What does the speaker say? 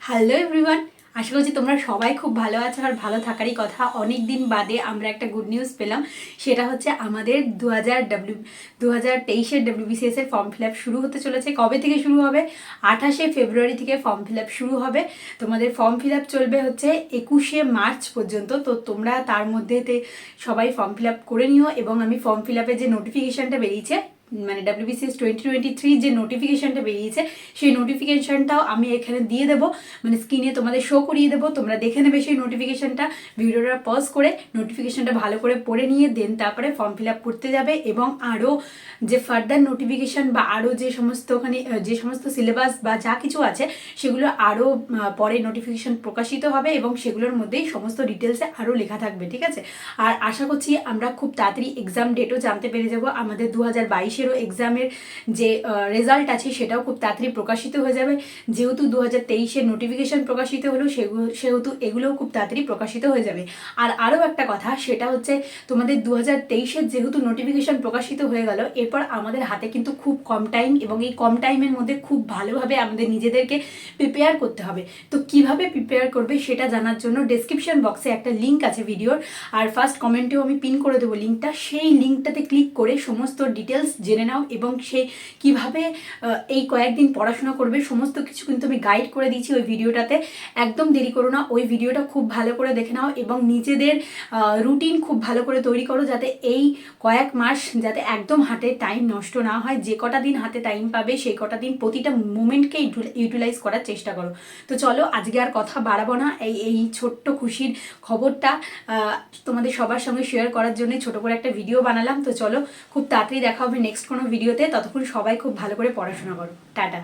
Hello everyone, আশা করছি তোমরা সবাই খুব ভালো আছো আর ভালো থাকারই কথা। অনেক দিন বাদে আমরা একটা গুড নিউজ পেলাম, সেটা হচ্ছে আমাদের 2023-এর WBCS এর ফর্ম ফিল আপ শুরু হতে চলেছে। কবে থেকে শুরু হবে? 28শে ফেব্রুয়ারি থেকে ফর্ম ফিল আপ শুরু হবে। তোমাদের ফর্ম ফিল আপ চলবে হচ্ছে 21শে মার্চ পর্যন্ত। তো তোমরা তার মধ্যেতে সবাই ফর্ম ফিল আপ করে নিও। এবং আমি ফর্ম ফিল আপের যে নোটিফিকেশানটা বেরিয়েছে, মানে WBCS 2023 যে নোটিফিকেশানটা বেরিয়েছে, সেই নোটিফিকেশানটাও আমি এখানে দিয়ে দেবো, মানে স্ক্রিনে তোমাদের শো করিয়ে দেবো। তোমরা দেখে নেবে সেই নোটিফিকেশানটা, ভিডিওটা পজ করে নোটিফিকেশানটা ভালো করে পড়ে নিয়ে দেন তারপরে ফর্ম ফিল আপ করতে যাবে। এবং আরও যে ফার্দার নোটিফিকেশান বা আরও যে সমস্ত ওখানে যে সমস্ত সিলেবাস বা যা কিছু আছে সেগুলো আরও পরে নোটিফিকেশান প্রকাশিত হবে এবং সেগুলোর মধ্যেই সমস্ত ডিটেলসে আরও লেখা থাকবে, ঠিক আছে? আর আশা করছি আমরা খুব তাড়াতাড়ি এক্সাম ডেটও জানতে পেরে যাবো। আমাদের 2022-এরও এক্সামের যে রেজাল্ট আছে সেটাও খুব তাড়াতাড়ি প্রকাশিত হয়ে যাবে। যেহেতু 2023-এর নোটিফিকেশান প্রকাশিত হলো, সেহেতু এগুলোও খুব তাড়াতাড়ি প্রকাশিত হয়ে যাবে। আর আরও একটা কথা, সেটা হচ্ছে তোমাদের 2023-এর যেহেতু নোটিফিকেশান প্রকাশিত হয়ে গেল, এরপর আমাদের হাতে কিন্তু খুব কম টাইম, এবং এই কম টাইমের মধ্যে খুব ভালোভাবে আমাদের নিজেদেরকে প্রিপেয়ার করতে হবে। তো কিভাবে প্রিপেয়ার করবে সেটা জানার জন্য ডেসক্রিপশন বক্সে একটা লিঙ্ক আছে ভিডিওর, আর ফার্স্ট কমেন্টেও আমি পিন করে দেবো লিঙ্কটা। সেই লিঙ্কটাতে ক্লিক করে সমস্ত ডিটেলস জেনে নাও, এবং সে কিভাবে এই কয়েকদিন পড়াশোনা করবে সমস্ত কিছু কিন্তু আমি গাইড করে দিয়েছি ওই ভিডিওটাতে। একদম দেরি করো না, ওই ভিডিওটা খুব ভালো করে দেখে নাও এবং নিজেদের রুটিন খুব ভালো করে তৈরি করো, যাতে এই কয়েক মাস যাতে একদম হাতে টাইম নষ্ট না হয়। যে কটা দিন হাতে টাইম পাবে সেই কটা দিন প্রতিটা মোমেন্টকে ইউটিলাইজ করার চেষ্টা করো। তো চলো, আজকে আর কথা বাড়াবো না, এই ছোট্ট খুশির খবরটা তোমাদের সবার সঙ্গে শেয়ার করার জন্য ছোট করে একটা ভিডিও বানালাম। তো চলো, খুব তাড়াতাড়ি দেখা হবে নেক্সট কোনো ভিডিওতে। ততক্ষণ সবাই খুব ভালো করে পড়াশোনা করো। টাটা।